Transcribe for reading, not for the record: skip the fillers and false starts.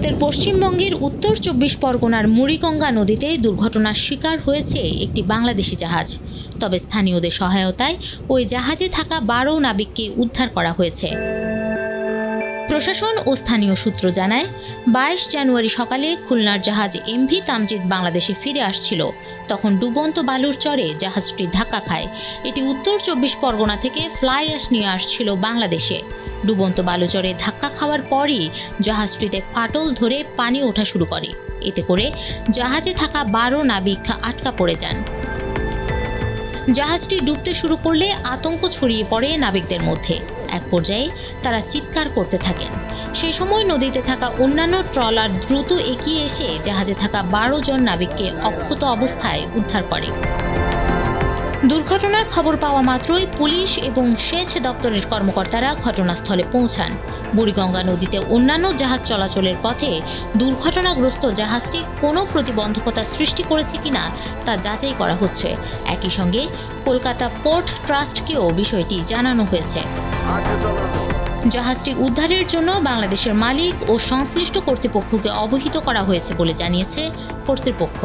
ভারতের পশ্চিমবঙ্গের উত্তর ২৪ পরগনার মুড়িগঙ্গা নদীতে দুর্ঘটনার শিকার হয়েছে একটি বাংলাদেশি জাহাজ। তবে স্থানীয়দের সহায়তায় ওই জাহাজে থাকা ১২ নাবিককে উদ্ধার করা হয়েছে। প্রশাসন ও স্থানীয় সূত্র জানায়, ২২ জানুয়ারি সকালে খুলনার জাহাজ এমভি তামজিদ বাংলাদেশে ফিরে আসছিল। তখন ডুবন্ত বালুর চরে জাহাজটি ধাক্কা খায়। এটি উত্তর ২৪ পরগনা থেকে ফ্লাই অ্যাশ নিয়ে আসছিল বাংলাদেশে। ডুবন্ত বালুচরে ধাক্কা খাওয়ার পরই জাহাজটিতে ফাটল ধরে পানি ওঠা শুরু করে। এতে করে জাহাজে থাকা ১২ নাবিক আটকা পড়ে যান। জাহাজটি ডুবতে শুরু করলে আতঙ্ক ছড়িয়ে পড়ে নাবিকদের মধ্যে। এক পর্যায়ে তারা চিৎকার করতে থাকেন। সেই সময় নদীতে থাকা অন্যান্য ট্রলার দ্রুত এগিয়ে এসে জাহাজে থাকা ১২ জন নাবিককে অক্ষত অবস্থায় উদ্ধার করে। দুর্ঘটনার খবর পাওয়া মাত্রই পুলিশ এবং সেচ দপ্তরের কর্মকর্তারা ঘটনাস্থলে পৌঁছান। বুড়িগঙ্গা নদীতে অন্যান্য জাহাজ চলাচলের পথে দুর্ঘটনাগ্রস্ত জাহাজটি কোনো প্রতিবন্ধকতা সৃষ্টি করেছে কিনা তা যাচাই করা হচ্ছে। একই সঙ্গে কলকাতা পোর্ট ট্রাস্টকেও বিষয়টি জানানো হয়েছে। জাহাজটি উদ্ধারের জন্য বাংলাদেশের মালিক ও সংশ্লিষ্ট কর্তৃপক্ষকে অবহিত করা হয়েছে বলে জানিয়েছে কর্তৃপক্ষ।